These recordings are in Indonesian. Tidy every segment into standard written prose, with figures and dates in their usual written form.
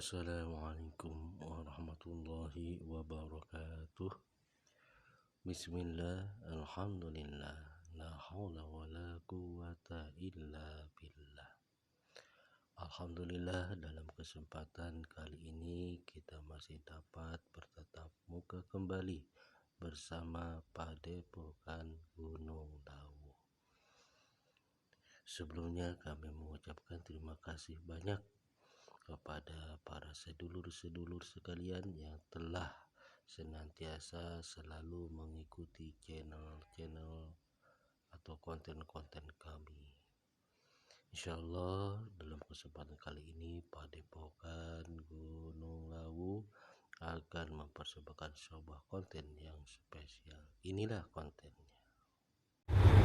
Assalamualaikum warahmatullahi wabarakatuh. Bismillah, alhamdulillah, la haula wa la quwata illa billah. Alhamdulillah, dalam kesempatan kali ini kita masih dapat bertatap muka kembali bersama Padepokan Gunung Lawu. Sebelumnya kami mengucapkan terima kasih banyak kepada para sedulur-sedulur sekalian yang telah senantiasa selalu mengikuti channel atau konten-konten kami. Insyaallah dalam kesempatan kali ini Padepokan Gunung Lawu akan mempersembahkan sebuah konten yang spesial. Inilah kontennya.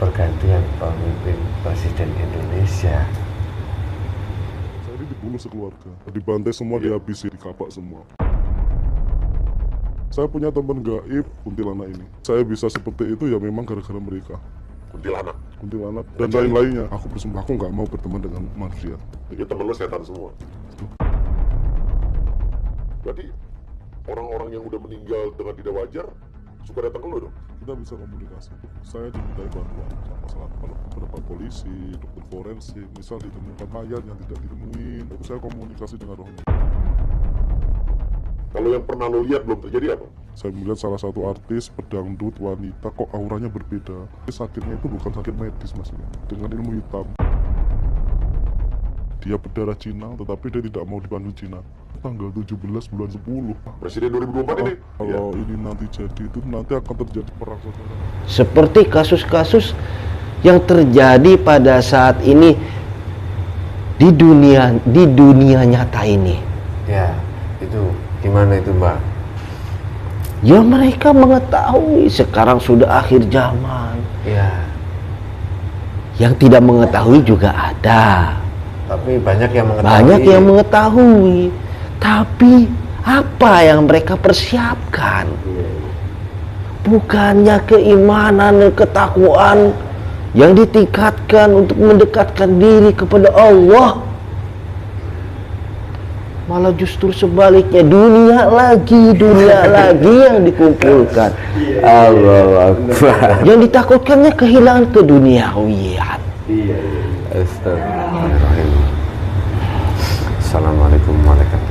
Pergantian pemimpin Presiden Indonesia. Saya dibunuh sekeluarga, dibantai semua, dihabisi, dikapak semua. Saya punya teman gaib kuntilanak ini. Saya bisa seperti itu ya memang gara-gara mereka. Kuntilanak dan lain-lainnya. Aku bersumpah aku nggak mau berteman dengan manusia. Jadi temen lu setan semua. Berarti orang-orang yang udah meninggal dengan tidak wajar suka datang ke lu dong? Kita bisa komunikasi. Saya dimintai bantuan sama beberapa polisi, dokter forensik. Misal ditemukan mayat yang tidak ditemuin, lalu saya komunikasi dengan rohnya. Kalau yang pernah lu lihat belum terjadi apa? Saya melihat salah satu artis pedangdut wanita kok auranya berbeda. Sakitnya itu bukan sakit medis maksudnya, dengan ilmu hitam. Dia berdarah Cina, tetapi dia tidak mau dipanggil Cina. Tanggal 17 bulan 10. Presiden 2024 ini? Kalau ini nanti jadi, itu nanti akan terjadi perang saudara. Seperti kasus-kasus yang terjadi pada saat ini di dunia nyata ini. Ya, itu gimana itu, Mbak? Ya mereka mengetahui sekarang sudah akhir zaman. Ya, Yang tidak mengetahui juga ada. tapi banyak yang mengetahui. Banyak yang mengetahui. Tapi apa yang mereka persiapkan? Bukannya keimanan dan ketakwaan yang ditingkatkan untuk mendekatkan diri kepada Allah, malah justru sebaliknya, dunia lagi yang dikumpulkan. Allah Akbar. Yang ditakutkannya kehilangan keduniawian. Astagfirullahaladzim. Assalamualaikum warahmatullahi wabarakatuh.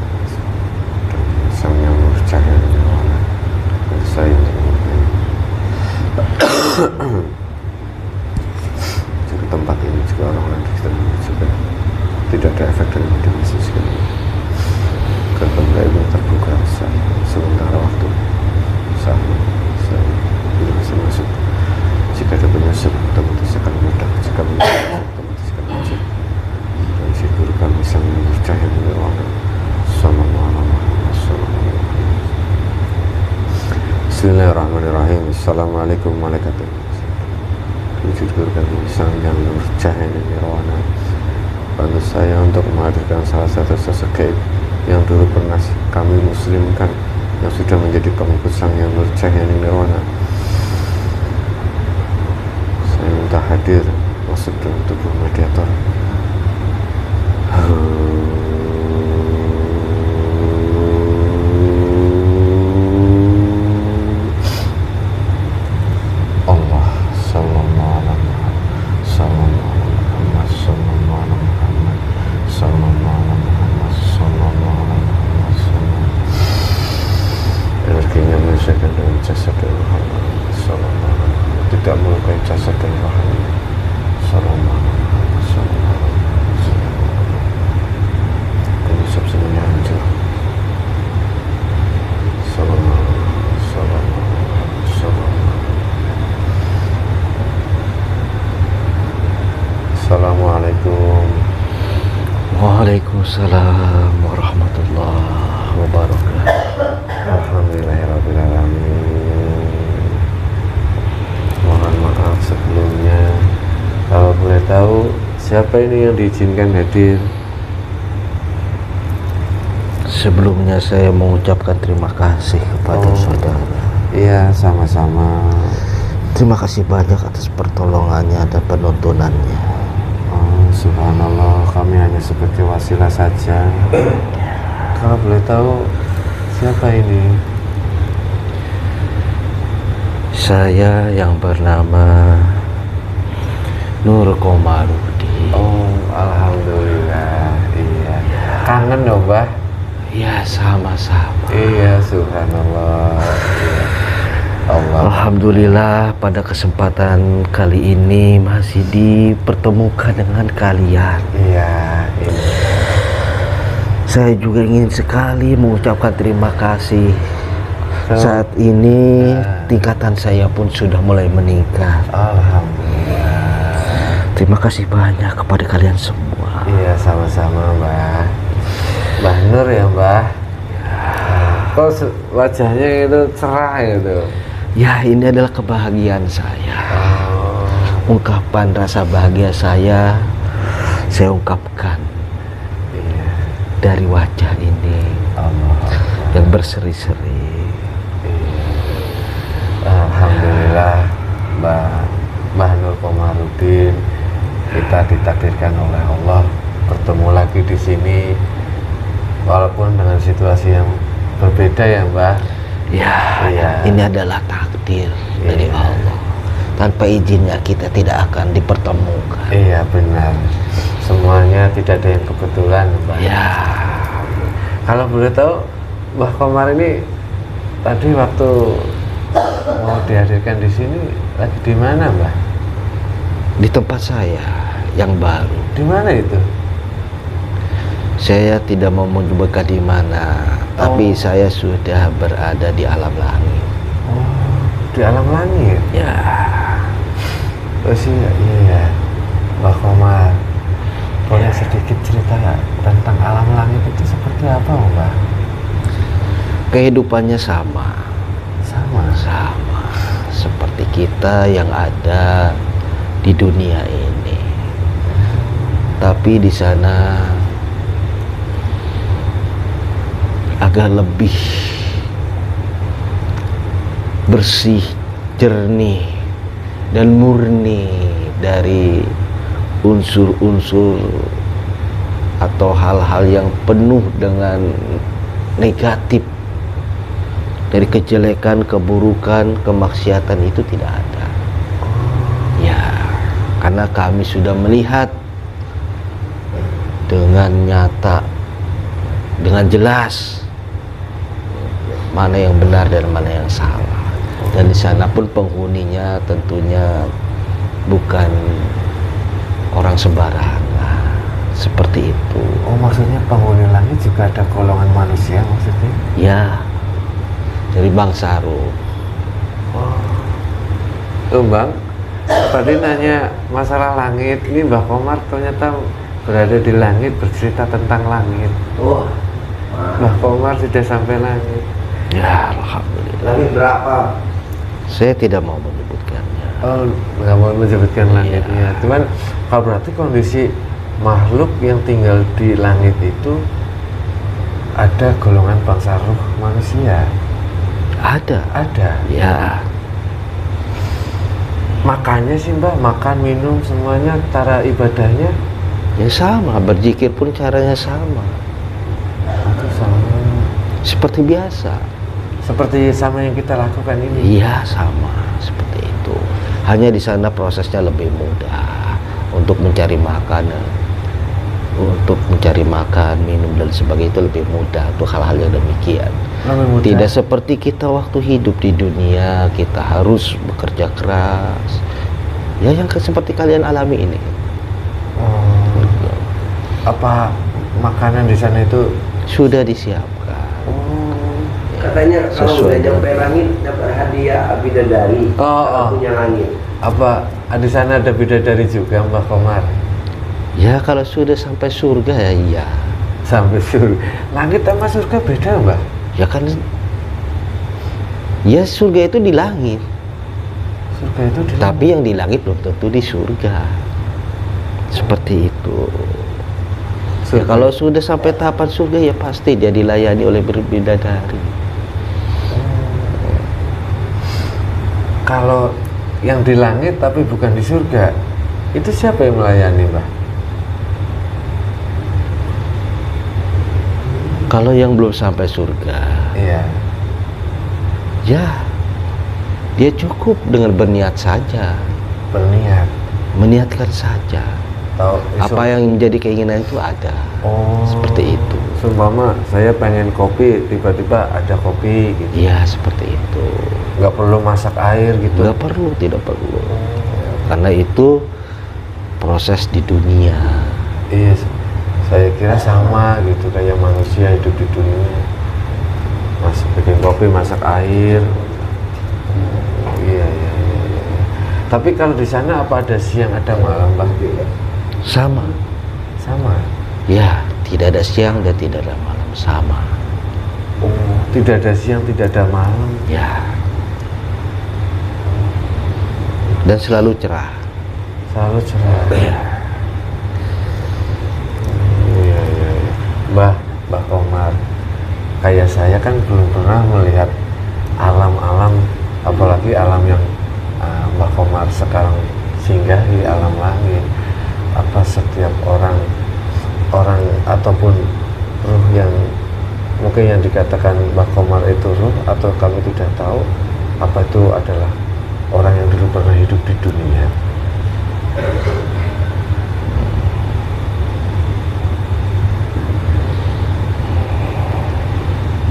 Sang yang bercahaya saya juga tempat ini juga orang-orang Kristen juga tidak ada efek dari media sosial. Gerbang gaib terbuka sementara waktu saya tidak bisa masuk. Jika ada penyusup otomatis akan mudah. Jika menyusup otomatis akan maju. Dan syukur kami sang yang bercahaya nirwana. Bismillahirrahmanirrahim. Assalamualaikum warahmatullahi wabarakatuh. Syukur kami sang yang bercahaya nirwana. Bantu saya untuk menghadirkan salah satu sosok gaib yang dulu pernah kami muslimkan, yang sudah menjadi pengikut sang yang bercahaya nirwana. Saya minta hadir masuk dalam tubuh mediator. Allah sallallahu alaihi Muhammad sallallahu alaihi Muhammad sallallahu alaihi Muhammad sallallahu alaihi Muhammad. Energinya menyelesaikan dengan jasad dan rohani sallallahu alaihi Muhammad, tidak melukai jasad dan rohani sallallahu alaihi Muhammad sallallahu alaihi wasallam. Penyusup semuanya hancur sallallahu Assalamualaikum. Waalaikumsalam warahmatullahi wabarakatuh. Alhamdulillahirrahmanirrahim. Mohon maaf sebelumnya. Kalau boleh tahu siapa ini yang diizinkan hadir? Sebelumnya saya mengucapkan terima kasih kepada saudara. Iya, sama-sama. Terima kasih banyak atas pertolongannya dan penontonannya. Oh, subhanallah, kami hanya sebagai wasilah saja. Kalau boleh tahu siapa ini? Saya yang bernama Nur Komarudin. Oh, alhamdulillah. Iya. Kangen dong, Mbah? Ya, sama-sama. Iya, subhanallah. Iya. Allah. Alhamdulillah pada kesempatan kali ini masih dipertemukan dengan kalian. Iya, ini. Saya juga ingin sekali mengucapkan terima kasih. Saat ini tingkatan saya pun sudah mulai meningkat. Alhamdulillah. Terima kasih banyak kepada kalian semua. Iya, sama-sama, Mbah. Mbah Nur ya, Mbah. Kok wajahnya itu cerah gitu? Ya, ini adalah kebahagiaan saya. Oh. Ungkapan rasa bahagia saya ungkapkan dari wajah ini Allah. yang berseri-seri. Alhamdulillah, Mbah Nur Komarudin, kita ditakdirkan oleh Allah bertemu lagi di sini, walaupun dengan situasi yang berbeda ya, Mbah. Ya, Iya. ini adalah takdir dari Iya. Allah. Tanpa izinnya kita tidak akan dipertemukan. Iya, benar. Semuanya tidak ada yang kebetulan, Mbah. Ya, Kalau boleh tahu, Mbah Komar ini tadi waktu mau dihadirkan di sini lagi di mana, Mbah? di tempat saya yang baru. Di mana itu? Saya tidak mau menyebutkan di mana, tapi saya sudah berada di alam langit. Oh, di alam langit. Ya, Oh sih, iya. Mbah Komar, boleh sedikit cerita tentang alam langit itu seperti apa, Mbah? kehidupannya sama seperti kita yang ada di dunia ini. Tapi di sana agak lebih bersih, jernih, dan murni dari unsur-unsur atau hal-hal yang penuh dengan negatif. Dari kejelekan, keburukan, kemaksiatan itu tidak ada. Ya, karena kami sudah melihat dengan nyata, dengan jelas mana yang benar dan mana yang salah. Dan di sana pun penghuninya tentunya bukan orang sembarangan, seperti itu. Oh, maksudnya penghuni langit juga ada golongan manusia maksudnya? Ya, dari bangsa Ruh. Bang, tadi nanya masalah langit, ini Mbah Komar ternyata berada di langit, bercerita tentang langit. Oh, Mbah Komar sudah sampai langit. ya alhamdulillah. Langit berapa? Saya tidak mau menyebutkannya. Oh, nggak mau menyebutkan langitnya. Iya. Cuman kalau berarti kondisi makhluk yang tinggal di langit itu ada golongan bangsa ruh manusia. Ada. Ya, Makannya sih, Mbak, makan, minum, semuanya, cara ibadahnya ya sama. Berzikir pun caranya sama, itu sama. seperti biasa. Seperti sama yang kita lakukan ini. Iya, sama seperti itu. Hanya di sana prosesnya lebih mudah untuk mencari makanan, minum dan sebagainya itu lebih mudah untuk hal-hal yang demikian. Lebih mudah. Tidak seperti kita waktu hidup di dunia, kita harus bekerja keras. Ya, yang seperti kalian alami ini. Oh, apa makanan di sana itu? Sudah disiapkan. Katanya kalau Sesuai udah dengan- nyampe langit dapat hadiah bidadari. Kalau punya langit. Apa di sana ada bidadari juga, Mbah Komar? Ya, kalau sudah sampai surga ya iya. Sampai surga. Langit sama surga beda, Mbah? Ya kan, ya surga itu di langit. Surga itu di Tapi yang di langit belum tentu di surga. Seperti itu. Ya, kalau sudah sampai tahapan surga ya pasti dia dilayani oleh bidadari. Kalau yang di langit tapi bukan di surga, itu siapa yang melayani, Mbah? Kalau yang belum sampai surga, Iya. ya dia cukup dengan berniat saja, Berniat. meniatkan saja. Tahu Apa yang menjadi keinginan itu ada. Oh. Seperti itu. Seumpama saya pengen kopi, tiba-tiba ada kopi gitu. Iya, seperti itu. Nggak perlu masak air gitu. Nggak perlu, tidak perlu. Karena itu proses di dunia. Iya, saya kira sama gitu kayak manusia hidup di dunia. Masak bikin kopi, masak air. Iya. Tapi kalau di sana apa ada siang, ada malam, Mbah? Sama. Sama. Ya, tidak ada siang dan tidak ada malam. Sama. Oh, tidak ada siang, tidak ada malam. Ya. Dan selalu cerah. Selalu cerah. Ya. Iya. Mbah Komar, kayak saya kan belum pernah melihat alam-alam, apalagi alam yang Mbah Komar sekarang singgahi, alam langit. Apa setiap orang ataupun ruh yang mungkin yang dikatakan Mbah Komar itu ruh, atau kami tidak tahu apa itu adalah orang yang dulu pernah hidup di dunia.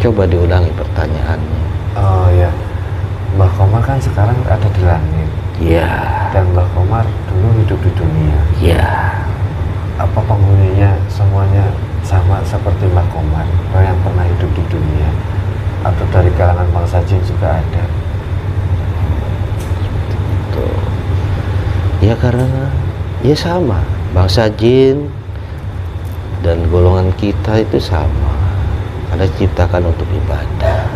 Coba diulangi pertanyaannya. Oh ya, Mbah Komar kan sekarang ada di langit. Ya. Dan Mbah Komar dulu hidup di dunia. Ya. Apa penghuninya semuanya sama seperti Mbah Komar yang pernah hidup di dunia, atau dari kalangan bangsa jin juga ada? Tuh. Ya karena ya sama, bangsa jin dan golongan kita itu sama. Ada diciptakan untuk ibadah.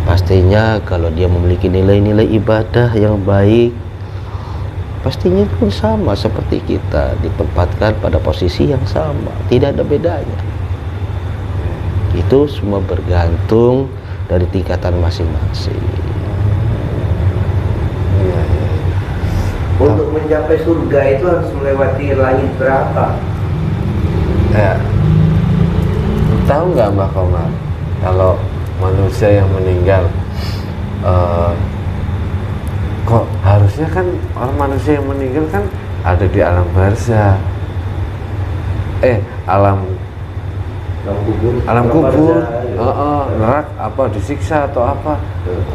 Pastinya kalau dia memiliki nilai-nilai ibadah yang baik, pastinya pun sama seperti kita, ditempatkan pada posisi yang sama, tidak ada bedanya. Itu semua bergantung dari tingkatan masing-masing. Iya. Untuk mencapai surga itu harus melewati langit berapa? Ya. Tahu nggak Mbah Komar, kalau manusia yang meninggal, kok harusnya kan orang manusia yang meninggal kan ada di alam barzah, alam kubur, neraka apa disiksa atau apa?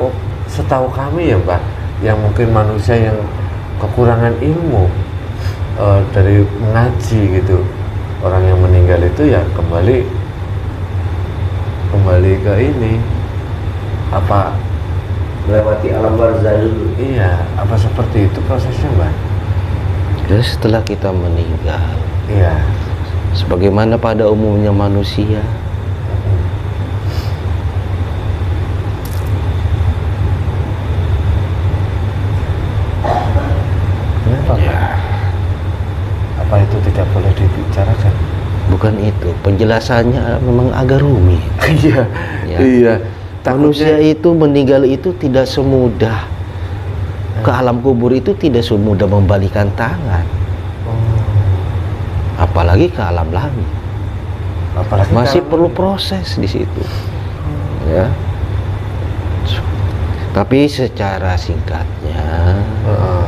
Oh, setahu kami ya Mbak, yang mungkin manusia yang kekurangan ilmu dari mengaji gitu, orang yang meninggal itu ya kembali ke ini, apa Melewati alam barzah dulu. iya, apa seperti itu prosesnya Mbak? Jadi setelah kita meninggal, Iya. sebagaimana pada umumnya manusia, Kenapa Mbak? Apa itu tidak boleh dibicarakan? bukan itu. Penjelasannya memang agak rumit. Iya, Ya. iya. Manusia itu meninggal itu tidak semudah ke alam kubur, itu tidak semudah membalikan tangan, apalagi ke alam langit. Apalagi Masih kalau- perlu proses di situ. Ya. Tapi secara singkatnya, Heeh.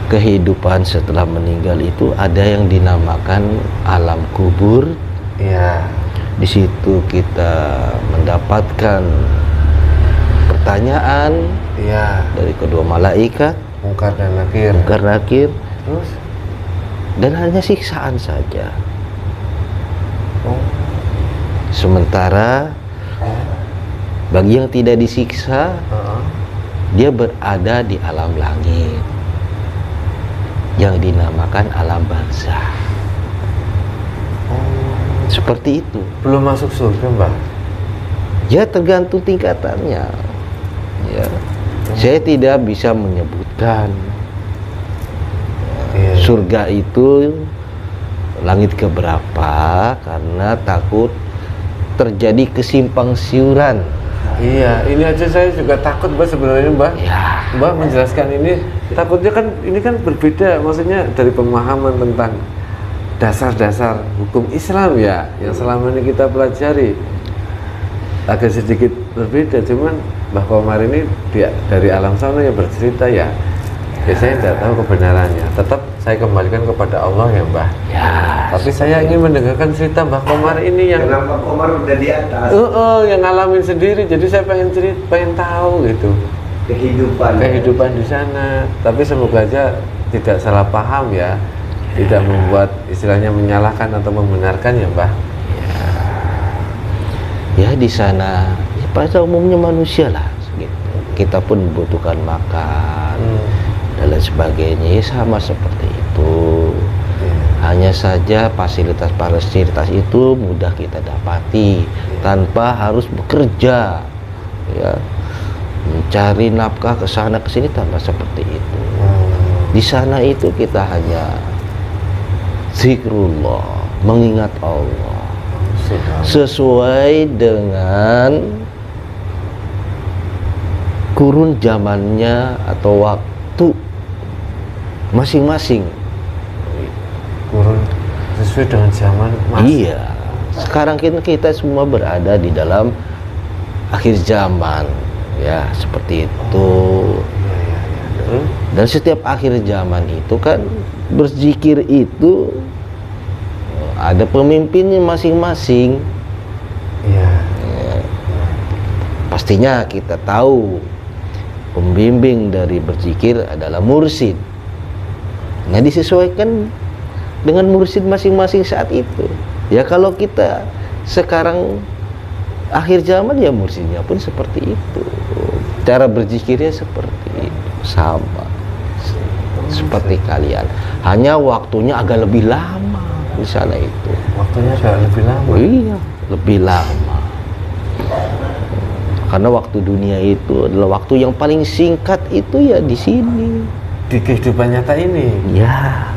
kehidupan setelah meninggal itu ada yang dinamakan alam kubur. Iya. Di situ kita mendapatkan pertanyaan Iya. dari kedua malaikat, Mungkar dan Nakir. Munkar Nakir, Terus? dan hanya siksaan saja. Oh. Sementara bagi yang tidak disiksa, Heeh. dia berada di alam langit yang dinamakan alam barzah. Seperti itu. Belum masuk surga Mbak? Ya tergantung tingkatannya. Ya. Saya tidak bisa menyebutkan Iya. surga itu langit keberapa, karena takut terjadi kesimpang siuran. Iya, ini aja saya juga takut Mbak sebenarnya Mbak. Ya. Mbak menjelaskan ini, takutnya kan ini kan berbeda, maksudnya dari pemahaman tentang dasar-dasar hukum Islam ya yang selama ini kita pelajari agak sedikit berbeda. Cuman Mbah Komar ini dia dari alam sana yang bercerita ya saya tidak tahu kebenarannya, tetap saya kembalikan kepada Allah ya Mbah Ya, tapi saya ingin mendengarkan cerita Mbah Komar ini yang Karena Pak Komar udah di atas yang ngalamin sendiri, jadi saya pengen tahu gitu kehidupan di sana. Tapi semoga aja tidak salah paham ya, tidak membuat istilahnya menyalahkan atau membenarkan ya Mbah. ya di sana ya pada umumnya manusia lah gitu. Kita pun membutuhkan makan dan lain sebagainya, ya sama seperti itu. Hanya saja fasilitas itu mudah kita dapati tanpa harus bekerja, ya mencari nafkah ke sana ke sini tanpa seperti itu. Di sana itu kita hanya zikrullah, mengingat Allah sesuai dengan kurun zamannya atau waktu masing-masing. Kurun sesuai dengan zaman Iya, sekarang kita semua berada di dalam akhir zaman, ya seperti itu. Dan setiap akhir zaman itu kan berzikir itu ada pemimpinnya masing-masing. Iya. Pastinya kita tahu pembimbing dari berzikir adalah mursyid. Nah, disesuaikan dengan mursyid masing-masing saat itu. Ya kalau kita sekarang akhir zaman ya mursyidnya pun seperti itu. Cara berzikirnya seperti itu, sama seperti kalian. Hanya waktunya agak lebih lama di sana itu. Waktunya agak lebih lama. Iya, lebih lama. Karena waktu dunia itu adalah waktu yang paling singkat itu ya di sini. Di kehidupan nyata ini. Ya.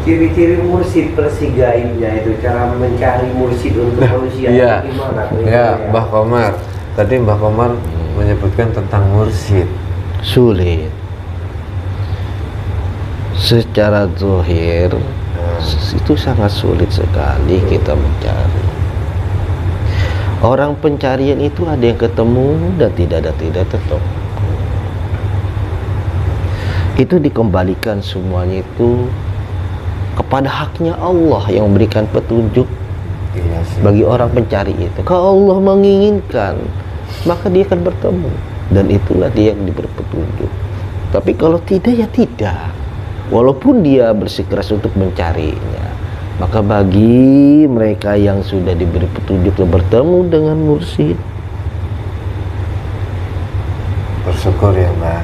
ciri-ciri mursyid versi gaibnya itu, cara mencari mursyid untuk manusia Iya. gimana tuh? Ya, Mbah Komar. Tadi Mbah Komar menyebutkan tentang mursyid. Sulit. Secara zahir itu sangat sulit sekali kita mencari. Orang pencarian itu ada yang ketemu dan tidak ketemu. Itu dikembalikan semuanya itu kepada haknya Allah yang memberikan petunjuk bagi orang pencari itu. Kalau Allah menginginkan, maka dia akan bertemu, dan itulah dia yang diberi petunjuk. Tapi kalau tidak ya tidak, walaupun dia bersikeras untuk mencarinya. Maka bagi mereka yang sudah diberi petunjuk dan bertemu dengan mursyid, bersyukur ya Mbak,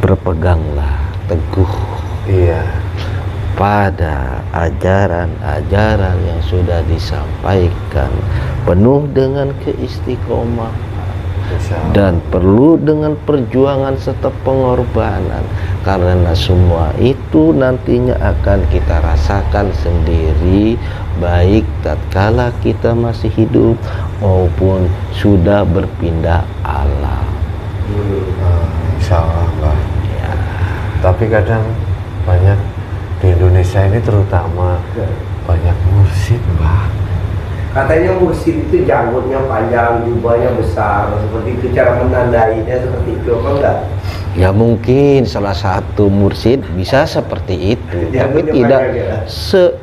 berpeganglah teguh pada ajaran-ajaran yang sudah disampaikan, penuh dengan keistiqomah dan perlu dengan perjuangan serta pengorbanan, karena semua itu nantinya akan kita rasakan sendiri, baik tatkala kita masih hidup maupun sudah berpindah alam. Insya Allah Mbak. Ya. Tapi kadang banyak di Indonesia ini terutama banyak mursyid Mbak. Katanya mursyid itu janggutnya panjang, jubahnya besar, seperti itu, cara menandainya seperti itu, apa enggak? Ya mungkin salah satu mursyid bisa seperti itu, tapi tidak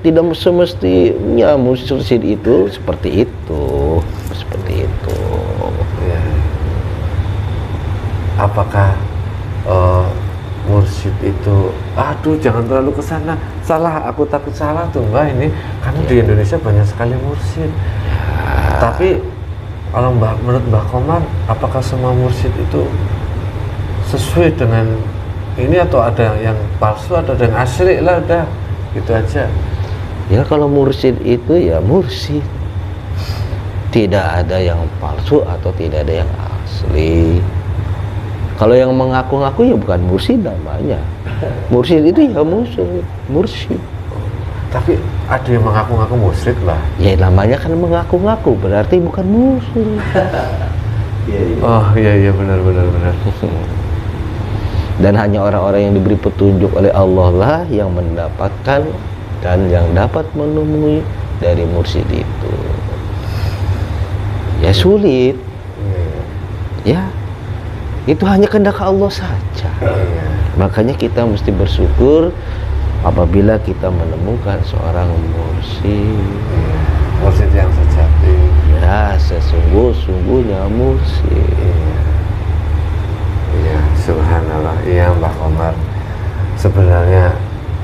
tidak semestinya mursyid itu seperti itu. Ya. Apakah mursyid itu, aduh jangan terlalu kesana, salah, aku takut salah tuh Mbak ini, karena di Indonesia banyak sekali mursyid. Tapi kalau menurut Mbah Komar, apakah semua mursyid itu sesuai dengan ini, atau ada yang palsu, atau ada yang asli lah, udah gitu aja? Ya kalau mursyid itu ya mursyid, tidak ada yang palsu atau tidak ada yang asli. Kalau yang mengaku-ngaku ya bukan mursyid namanya. Mursyid itu ya mursyid. Tapi ada yang mengaku-ngaku mursyid lah. Ya namanya kan mengaku-ngaku, berarti bukan mursyid. Oh iya benar. Dan hanya orang-orang yang diberi petunjuk oleh Allah lah yang mendapatkan dan yang dapat menemui dari mursyid itu. Ya sulit. Ya, itu hanya kehendak Allah saja. Makanya kita mesti bersyukur apabila kita menemukan seorang mursyid. Mursyid yang sejati. Ya, sesungguh-sungguhnya mursyid. Iya, subhanallah. Iya, Mbah Komar. Sebenarnya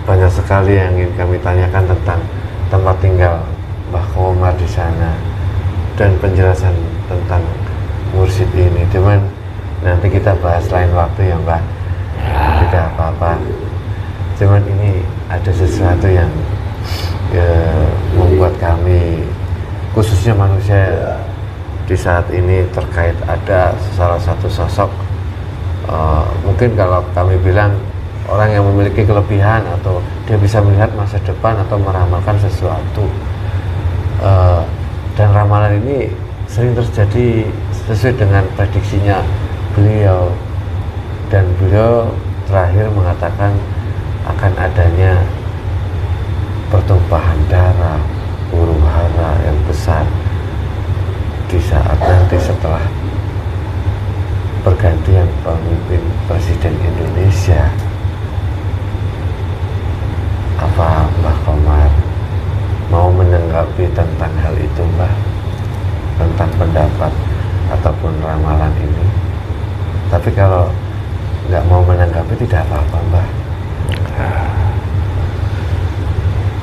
banyak sekali yang ingin kami tanyakan tentang tempat tinggal Mbah Komar di sana dan penjelasan tentang mursyid ini. Cuman nanti kita bahas lain waktu ya, Mbah. Tidak apa-apa. Cuman ini ada sesuatu yang membuat kami, khususnya manusia di saat ini, terkait ada salah satu sosok. Mungkin kalau kami bilang orang yang memiliki kelebihan atau dia bisa melihat masa depan atau meramalkan sesuatu, dan ramalan ini sering terjadi sesuai dengan prediksinya beliau, dan beliau terakhir mengatakan akan adanya pertumpahan darah, huru hara yang besar di saat nanti setelah pergantian pemimpin presiden Indonesia. Apa Mbah Komar mau menanggapi tentang hal itu, Mbah? Tentang pendapat ataupun ramalan ini? Tapi kalau nggak mau menanggapi tidak apa-apa, Mbah.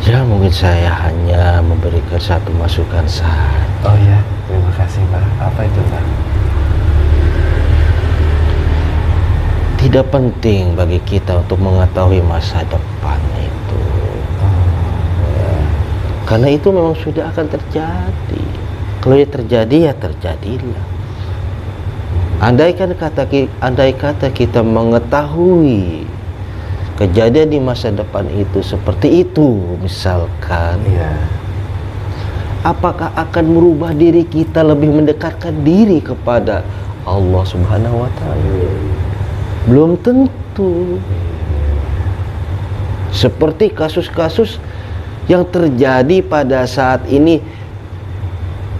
Ya, mungkin saya hanya memberikan satu masukan saja. Oh ya, terima kasih, Mbah. Apa itu, Mbah? Tidak penting bagi kita untuk mengetahui masa depan itu. Karena itu memang sudah akan terjadi. Kalau ya terjadi, ya terjadilah. Andai kata kita mengetahui kejadian di masa depan itu seperti itu, misalkan, apakah akan merubah diri kita lebih mendekatkan diri kepada Allah Subhanahu wa Ta'ala? Belum tentu. Seperti kasus-kasus yang terjadi pada saat ini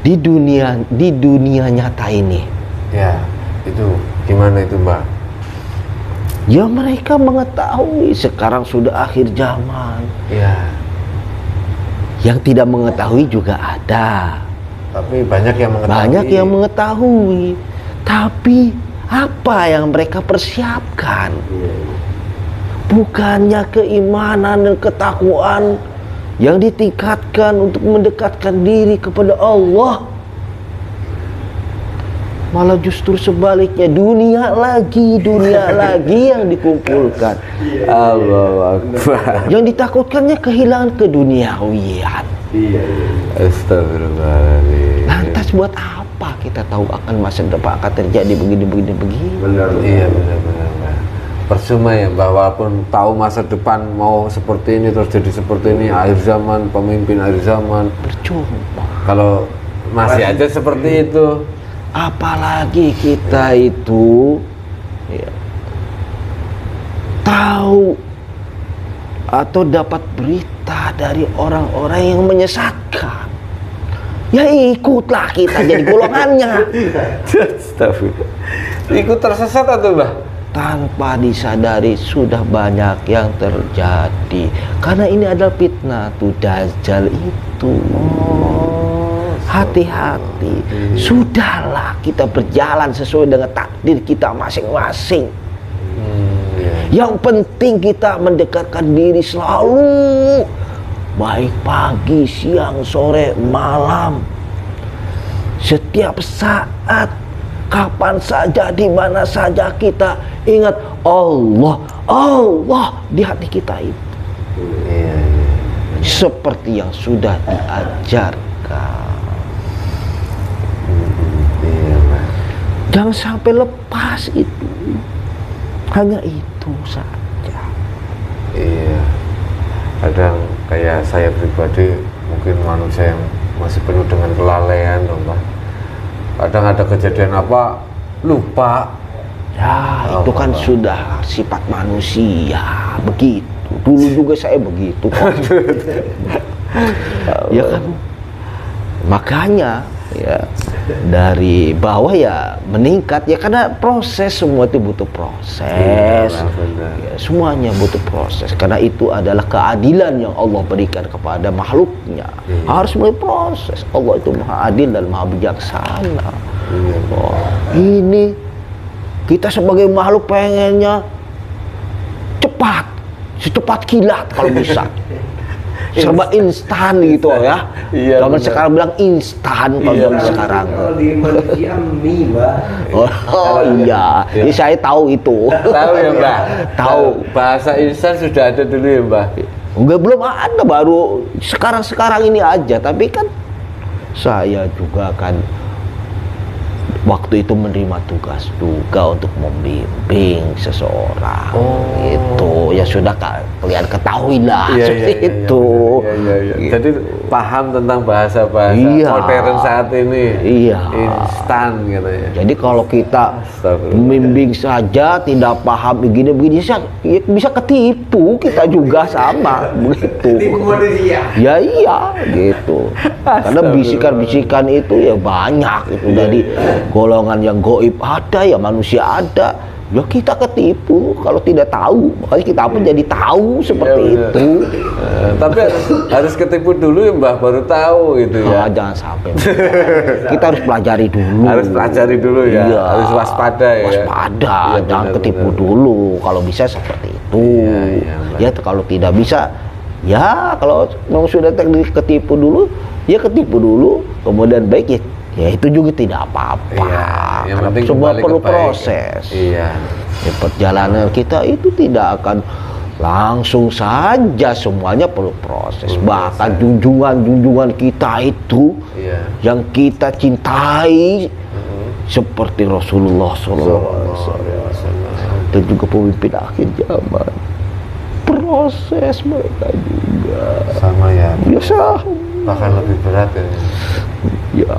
di dunia nyata ini. Ya, itu gimana itu, Mbak? Ya, mereka mengetahui sekarang sudah akhir zaman. Ya. Yang tidak mengetahui juga ada. Tapi banyak yang mengetahui. Banyak yang mengetahui. Tapi apa yang mereka persiapkan? Bukannya keimanan dan ketakwaan yang ditingkatkan untuk mendekatkan diri kepada Allah, malah justru sebaliknya, dunia lagi yang dikumpulkan. Allahu Akbar. Yang ditakutkannya kehilangan keduniawian. Astagfirullahaladzim. Lantas buat apa kita tahu akan masa depan akan terjadi begini? Benar. Iya, benar. Percuma ya, walaupun tahu masa depan mau seperti ini terus jadi seperti ini, akhir zaman, pemimpin akhir zaman, percuma. Kalau masih aja seperti itu. Apalagi kita itu tahu atau dapat berita dari orang-orang yang menyesatkan, ya ikutlah kita jadi golongannya. Ikut tersesat atau Mbah? Tanpa disadari sudah banyak yang terjadi. Karena ini adalah fitnah tuh Dajjal itu. Hati-hati. Sudahlah kita berjalan sesuai dengan takdir kita masing-masing. Yang penting kita mendekatkan diri selalu, baik pagi, siang, sore, malam, setiap saat, kapan saja, di mana saja kita ingat Allah di hati kita itu. Seperti yang sudah diajarkan. Jangan sampai lepas itu. Hanya itu saja. Iya. Kadang kayak saya pribadi, mungkin manusia yang masih penuh dengan kelalaian, Mbak. Kadang ada kejadian apa, lupa. Ya, itu kan sudah sifat manusia, begitu. begitu. Dulu juga saya begitu kok. Ya kan, makanya ya dari bawah ya meningkat ya, karena proses, semua itu butuh proses. Ya, semuanya butuh proses, karena itu adalah keadilan yang Allah berikan kepada makhluknya. Harus melalui proses. Allah itu maha adil dan maha bijaksana. Oh, ini kita sebagai makhluk pengennya cepat, secepat kilat kalau bisa. Serba instan gitu ya. Zaman sekarang bilang instan kalau zaman sekarang. Kalau di manusia mie, Mbak. Oh iya, ini saya tahu itu. Tahu ya, Mbak? Tahu. Bahasa instan sudah ada dulu ya, Mbak? Enggak, belum ada, baru sekarang ini aja. Tapi kan saya juga kan waktu itu menerima tugas juga untuk membimbing seseorang. Itu ya sudah kalian ketahui lah, seperti itu. Gitu. Jadi paham tentang bahasa-bahasa modern saat ini. Instan gitu ya. Jadi kalau kita membimbing saja tidak paham begini ya bisa ketipu, kita juga sama begitu. Ya iya gitu. Karena bisikan-bisikan itu ya banyak itu dari golongan yang goib ada, ya manusia ada, ya kita ketipu kalau tidak tahu. Makanya kita pun jadi tahu seperti itu. Tapi harus ketipu dulu ya, Mbah, baru tahu gitu ya. Jangan sampai. Kita harus pelajari dulu. Harus pelajari dulu ya. Iya, harus waspada ya. Waspada, jangan ketipu dulu. Kalau bisa seperti itu. Ya kalau tidak bisa, ya kalau memang sudah teknik ketipu dulu, ya ketipu dulu. Kemudian baik ya itu juga tidak apa-apa. Karena semua perlu proses. Ya, perjalanan kita itu tidak akan langsung saja, semuanya perlu proses. Bahkan junjungan kita itu yang kita cintai seperti Rasulullah SAW dan juga pemimpin akhir zaman, proses mereka juga sama ya. Biasa. Bahkan lebih berat ya. Ya,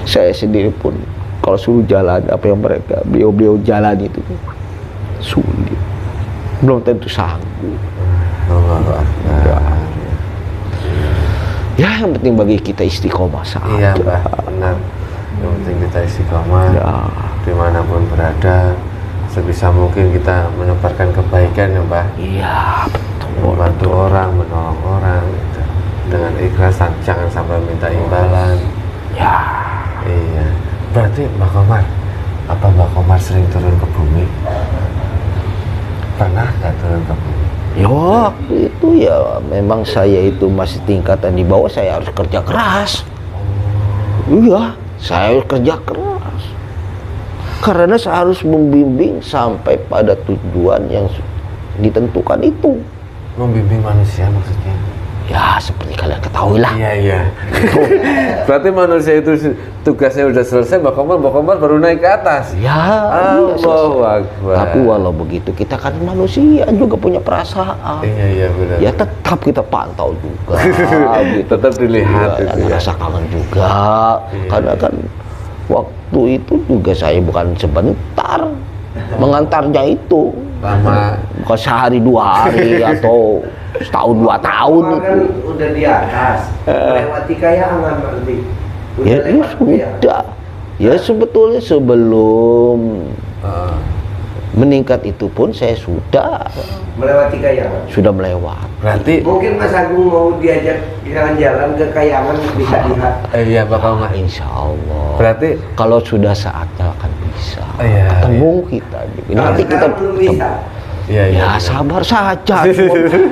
saya sendiri pun kalau suruh jalan apa yang beliau jalan itu sulit, belum tentu sanggup. Ya, yang penting bagi kita istiqomah saja. Iya, Mbak, benar. Yang penting kita istiqomah dimanapun berada, sebisa mungkin kita menebarkan kebaikan ya, Mbak. Iya, betul. Membantu orang, menolong orang gitu. Dengan ikhlas, jangan sampai minta imbalan. Ya. Iya. Berarti Mbak Komar, apa Mbak Komar sering turun ke bumi? Pernah nggak turun ke bumi? Ya waktu itu ya memang saya itu masih tingkatan di bawah, saya harus kerja keras. Iya, saya harus kerja keras. Karena saya harus membimbing sampai pada tujuan yang ditentukan itu. Membimbing manusia maksudnya? Ya seperti kalian ketahui lah. Iya. Berarti manusia itu tugasnya udah selesai, Mbak Komar baru naik ke atas. Ya, Allahu Akbar. Tapi walau begitu kita kan manusia juga punya perasaan. Iya benar. Ya tetap kita pantau juga. Gitu. Tetap dilihat. Dan rasa kangen juga. Karena kan waktu itu juga saya bukan sebentar mengantarnya itu. Lama. Bukan sehari 2 hari atau setahun 2 tahun itu. Kan udah di atas, melewati kayangan nanti. Ya sudah. Ya sebetulnya sebelum meningkat itu pun saya sudah melewati kayangan. Sudah melewati. Berarti mungkin Mas Agung mau diajak jalan-jalan ke kayangan bisa lihat. Iya, Pak Komar. Insya Allah. Berarti kalau sudah saatnya akan bisa. Iya, ketemu kita. Nanti kita belum bisa. Ya sabar saja.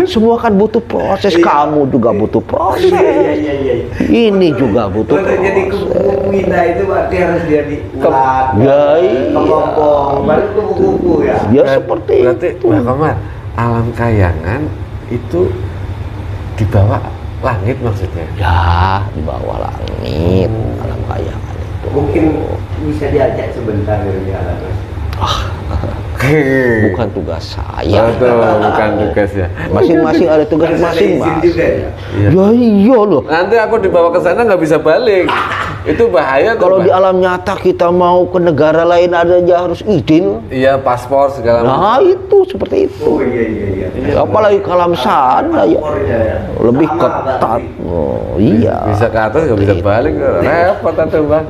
Semua kan butuh proses. Kamu juga butuh proses. Iya. Ini juga butuh proses. Untuk jadi kupu-kupu kita itu berarti harus jadi ulat, kepompong, baru kupu-kupu ya. Ya seperti berarti itu. Mbak Komar, alam kayangan itu di bawah langit maksudnya? Ya di bawah langit, alam kayangan itu. Mungkin bisa diajak sebentar jalan. Bukan tugas saya. Bukan tugas ya. Masing-masing ada tugas masing-masing. Ya iya loh. Nanti aku dibawa ke sana nggak bisa balik. Itu bahaya tuh, Kalau Mbah. di alam nyata kita mau ke negara lain ada aja harus izin. Iya, paspor segala macam. Nah itu seperti itu. Oh iya. Apalagi ke alam sana ya Paspornya ya. lebih Sama ketat. berarti. Oh, iya. Bisa ke atas nggak bisa balik, repot tuh Bang.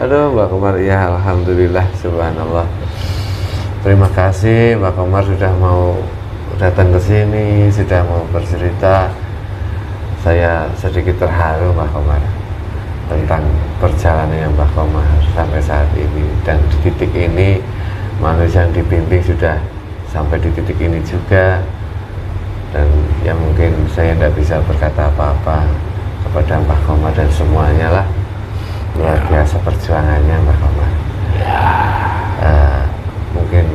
Aduh Mbak Komar, ya alhamdulillah, subhanallah. Terima kasih Mbak Komar sudah mau datang ke sini, sudah mau bercerita. Saya sedikit terharu Mbak Komar tentang perjalanannya Mbak Komar sampai saat ini, dan di titik ini manusia yang dibimbing sudah sampai di titik ini juga. Dan ya mungkin saya tidak bisa berkata apa-apa kepada Mbak Komar dan semuanya lah. Luar biasa perjuangannya Mbak Komar. Mungkin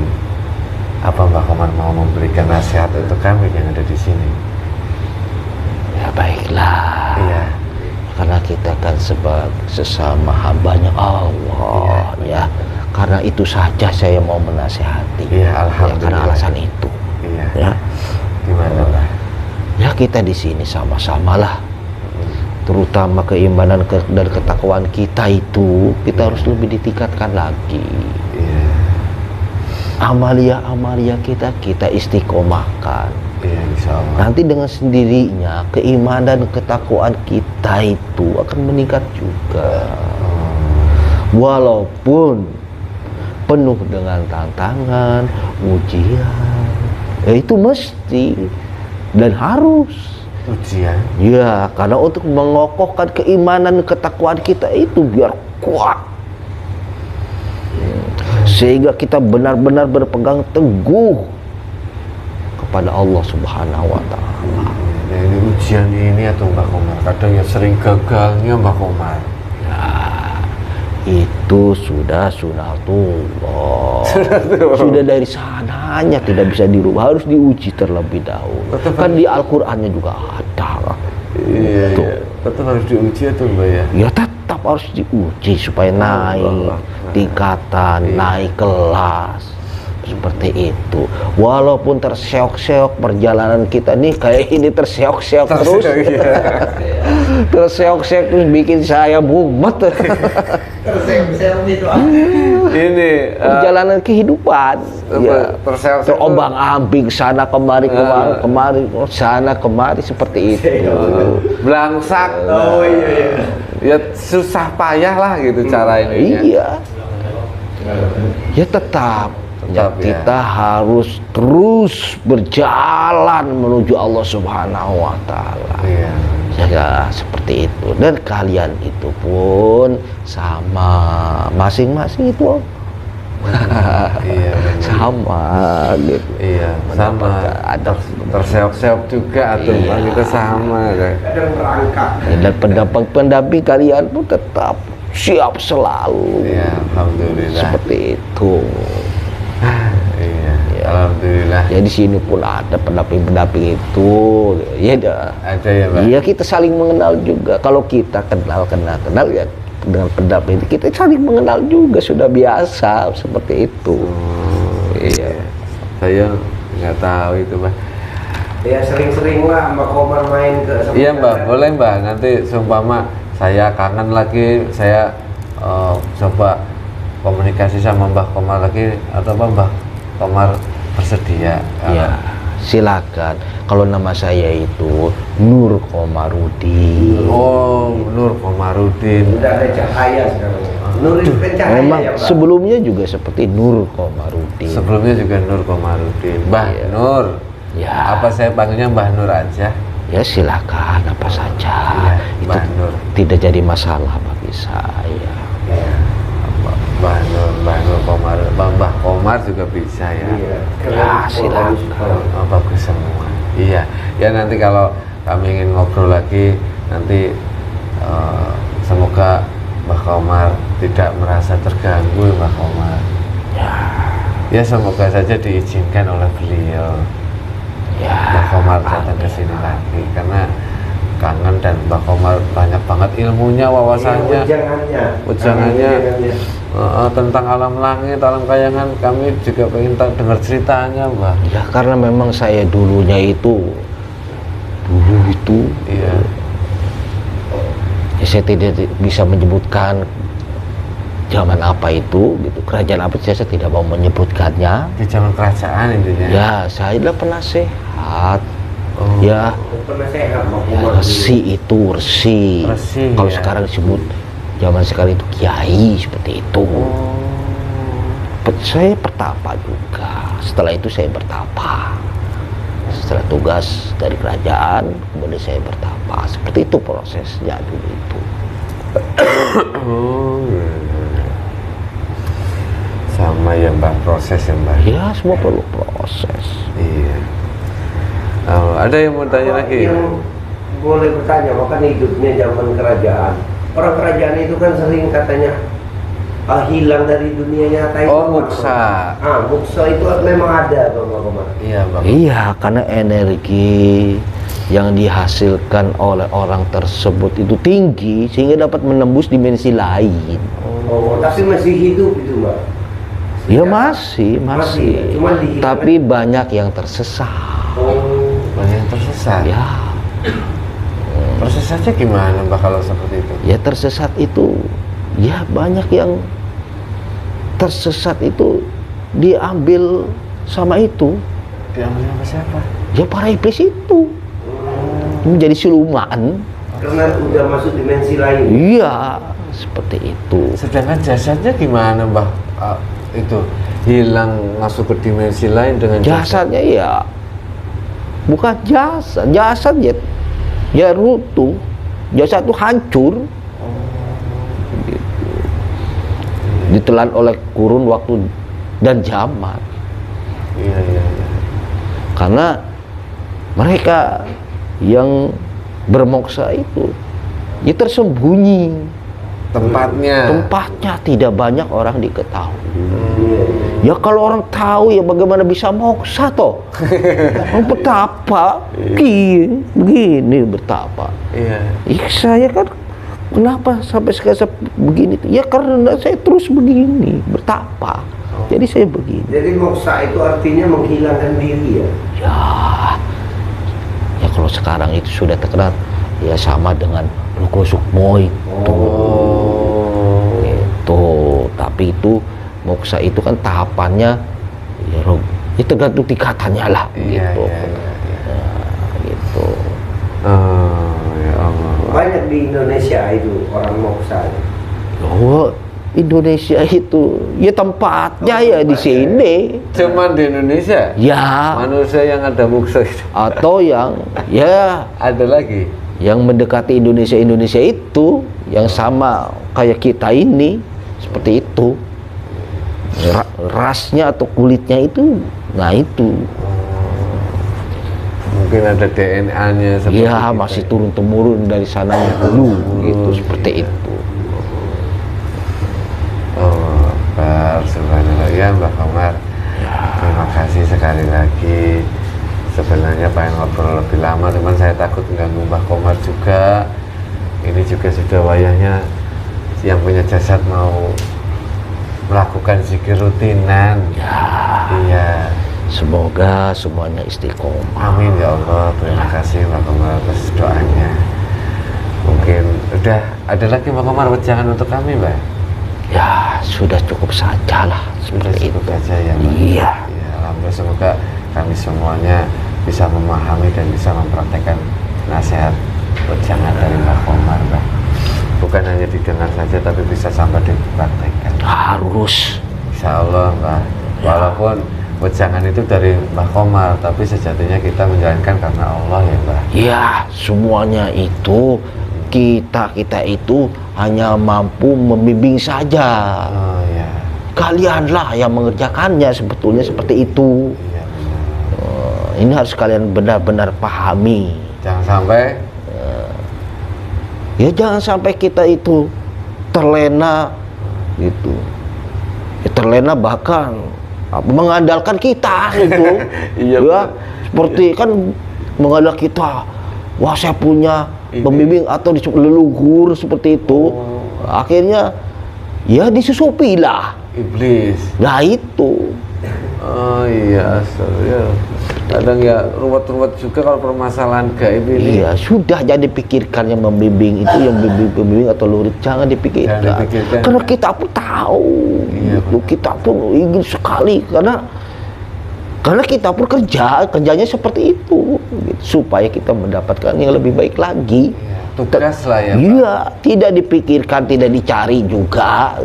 apa Mbak Komar mau memberikan nasihat untuk kami yang ada di sini? Ya baiklah. Iya. Karena kita kan sesama hambanya Allah, ya. Karena itu saja saya mau menasihati. Iya, Ya, alhamdulillah. karena alasan itu. Iya. Ya. Gimana Mbak? Ya kita di sini sama-samalah. Terutama keimanan dan ketakwaan kita itu kita harus lebih ditingkatkan lagi. Iya. Amalia kita istiqomahkan. Iya, insya Allah. Nanti dengan sendirinya keimanan dan ketakwaan kita itu akan meningkat juga. Walaupun penuh dengan tantangan, ujian, itu mesti dan harus. Ujian. Ya, karena untuk mengokohkan keimanan ketakwaan kita itu biar kuat. Sehingga kita benar-benar berpegang teguh kepada Allah Subhanahu wa taala. Nah, ini ujian ini atau Mbak Komar, kadang ya sering gagalnya Mbak Komar. Itu sudah sunatullah. Sudah dari sananya tidak bisa dirubah, harus diuji terlebih dahulu. Kan di Al-Qur'annya juga ada. Iya, tetap harus diuji atau Mbak ya? Ya tetap harus diuji supaya naik tingkatan, naik kelas. Seperti itu. Walaupun terseok-seok perjalanan kita nih kayak ini terseok-seok terus. Terseok-seok terus bikin saya mumet. Terseok-seok itu Ini Perjalanan kehidupan. Ya. terseok-seok Terombang-ambing sana kemari sana kemari seperti itu. belangsak. Oh iya. Ya susah payah lah gitu cara ini. Iya. Ya tetap ya, Tetap, ya. kita harus terus berjalan menuju Allah Subhanahu wa taala. Iya. Ya seperti itu, dan kalian itu pun sama masing-masing itu Iya, benar. sama gitu. Iya, sama. Ada Terseok-seok juga atau Mbak, kita sama kan. Kadang merangkak. dan pendamping kalian pun tetap siap selalu. Iya, alhamdulillah. Seperti itu. Iya, alhamdulillah. Ya di sini pun ada pendamping itu. Ya Ada ya Mbak. iya, kita saling mengenal juga. Kalau kita kenal ya dengan pendamping kita saling mengenal juga, sudah biasa seperti itu. Iya. Saya nggak tahu itu Mbak. Ya sering-sering lah Mbak Komar main ke Iya Mbak, boleh Mbak. Nanti seumpama saya kangen lagi, saya coba komunikasi sama Mbak Komar lagi, atau apa Mbak Komar bersedia? Ya, silakan. Kalau nama saya itu Nur Komarudin. Oh, Nur Komarudin. Udah ada cahaya sekarang. Nur itu kan cahaya Memang ya Pak. sebelumnya juga seperti Nur Komarudin. Sebelumnya juga Nur Komarudin. Mbah Iya. Nur. Ya. Apa saya panggilnya Mbah Nur aja? Ya silakan apa saja. Iya, Itu Mbah Nur. tidak jadi masalah bagi saya. Mbah Nur Komar, Mbah Komar juga bisa ya. Iya. Ya, silakan. Oh, bagus semua. Iya, ya nanti kalau kami ingin ngobrol lagi, nanti semoga Mbah Komar tidak merasa terganggu, Mbah Komar. Ya semoga saja diizinkan oleh beliau. Ya, Mbah Komar datang ke sini lagi, karena kangen, dan Mbah Komar banyak banget ilmunya, wawasannya, ujangannya. Tentang alam langit, alam kayangan, kami juga pengen dengar ceritanya, Mbah. ya karena memang saya dulu itu Iya. ya saya tidak bisa menyebutkan zaman apa itu, gitu, kerajaan apa, saya tidak mau menyebutkannya. Di zaman kerajaan intinya. Ya, saya adalah penasehat. Oh. Ya, Penasehat ya, resi itu, resi. Kalau ya. sekarang disebut zaman sekarang itu kiai, seperti itu. Saya bertapa juga. Setelah itu saya bertapa. Setelah tugas dari kerajaan, kemudian saya bertapa. Seperti itu prosesnya dulu itu. Oh, iya. Sama ya Mbak, proses ya Mbak. Ya, semua perlu proses. Iya. Oh, ada yang mau tanya lagi? Yang boleh bertanya, makan hidupnya zaman kerajaan. Orang kerajaan itu kan sering katanya hilang dari dunia nyata itu. Oh, muksa. Muksa itu memang ada Bang Komar. Iya Bang. Iya, karena energi yang dihasilkan oleh orang tersebut itu tinggi sehingga dapat menembus dimensi lain. Oh, tapi masih hidup itu Mbak? Ya masih. Cuma dihilangkan. Tapi banyak yang tersesat. Oh, Banyak yang tersesat. Ya, Tersesatnya gimana Mbak kalau seperti itu? ya tersesat itu, ya banyak yang tersesat itu diambil sama itu. Diambil sama siapa? Ya para iblis itu menjadi siluman. karena udah masuk dimensi lain. Iya, seperti itu. Sedangkan jasadnya gimana Mbak? Itu hilang masuk ke dimensi lain dengan Jasadnya ya bukan jasad ya runtuh, jasad itu hancur, gitu. Ditelan oleh kurun waktu dan zaman. Iya. Karena mereka yang bermoksa itu ya tersembunyi, tempatnya tidak banyak orang diketahui. Ya kalau orang tahu ya bagaimana bisa moksa toh? Betapa begini bertapa. Iya. Saya kan kenapa sampai sekarang begini? Ya karena saya terus begini bertapa. Jadi saya begini. Jadi moksa itu artinya menghilangkan diri ya. Ya kalau sekarang itu sudah terkenal ya sama dengan Ruko Sukmo itu. Itu, tapi itu moksa itu kan tahapannya ya tergantung tingkatannya lah, gitu. Gitu. Ya Allah. Banyak di Indonesia itu orang moksa. Oh, Indonesia itu ya tempatnya ya di sini. Cuman di Indonesia? Ya. Manusia yang ada moksa itu. Atau yang ya ada lagi yang mendekati Indonesia itu yang sama kayak kita ini, seperti itu. Rasnya atau kulitnya itu, nah itu. Mungkin ada DNA-nya seperti Ya, masih turun-temurun dari sananya dulu, gitu, seperti itu. Oh, subhanallah ya Mbak Komar. Terima kasih sekali lagi. Sebenarnya pengen ngobrol lebih lama, cuman saya takut mengganggu Mbak Komar juga. Ini juga sudah wayahnya yang punya jasad mau melakukan zikir rutinan. Iya. Semoga semuanya istiqomah. Amin ya Allah. Terima kasih Mbak Komar atas doanya. Mungkin udah ada lagi Mbak Komar wejangan untuk kami Mbak? Ya sudah cukup saja lah, seperti itu aja ya Mbak. Iya. Ya, alhamdulillah, semoga kami semuanya bisa memahami dan bisa mempraktekkan nasihat wejangan dari Mbak Komar Mbak. Bukan hanya didengar saja tapi bisa sampai dipraktekkan. Harus. Insya Allah Mbak. Walaupun wejangan itu dari Mbak Komar, tapi sejatinya kita menjalankan karena Allah ya Mbak. Ya, semuanya itu kita itu hanya mampu membimbing saja. Oh ya. Kalianlah yang mengerjakannya, sebetulnya seperti itu. Iya benar. Ini harus kalian benar-benar pahami. Jangan sampai Ya jangan sampai kita itu terlena gitu. Ya, terlena bahkan mengandalkan kita gitu. Iya, ya, seperti kan mengandalkan kita. Wah, saya punya pembimbing atau leluhur seperti itu. Akhirnya ya disusupilah iblis. Nah itu. Oh iya, astagfirullah. kadang ya ruwet-ruwet juga kalau permasalahan gaib ini. Iya, sudah jadi pikirkan yang membimbing itu, yang bimbing atau lurid jangan dipikirkan. Karena kita pun tahu, Iya, itu kita pun ingin sekali karena kita pun kerjanya seperti itu, gitu, supaya kita mendapatkan yang lebih baik lagi. Iya, tugas lah ya. Iya, tidak dipikirkan, tidak dicari juga.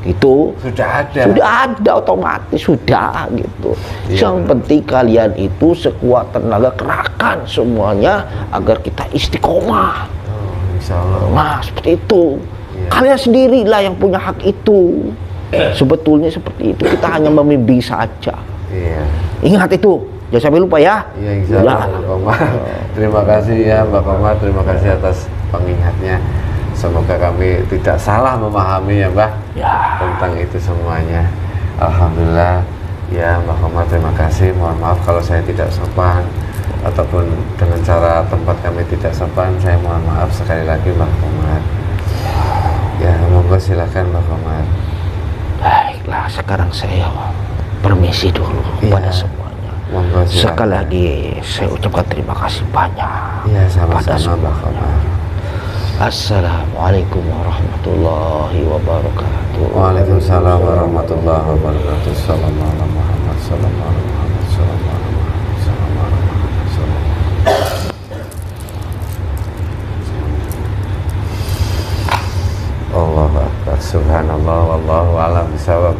Itu Sudah ada otomatis sudah gitu. Iya, Yang penting kalian itu sekuat tenaga kerahkan semuanya agar kita istiqomah. Insya Allah. Nah seperti itu. Iya. Kalian sendirilah yang punya hak itu. Sebetulnya seperti itu. Kita hanya membimbing saja. Iya. Ingat itu. Jangan sampai lupa ya. Iya, insya Allah, Mbak Komar. Terima kasih ya Mbak Komar, terima kasih atas pengingatnya. Semoga kami tidak salah memahami ya Mbak tentang itu semuanya. Alhamdulillah ya Mbak Komar, terima kasih. Mohon maaf kalau saya tidak sopan ataupun dengan cara tempat kami tidak sopan. Saya mohon maaf sekali lagi Mbak Komar. Ya monggo silakan Mbak Komar. Baiklah, sekarang saya permisi dulu kepada semuanya. Monggo silakan. Sekali lagi saya ucapkan terima kasih banyak. Iya, pada sama-sama Mbak Komar. Assalamualaikum warahmatullahi wabarakatuh. Waalaikumsalam warahmatullahi wabarakatuh. Sallallahu alaihi Muhammad, sallallahu alaihi Muhammad, sallallahu alaihi Muhammad, sallallahu alaihi Muhammad, sallallahu alaihi. Allahu Akbar, subhanallah, wallahu a'lam bishawab.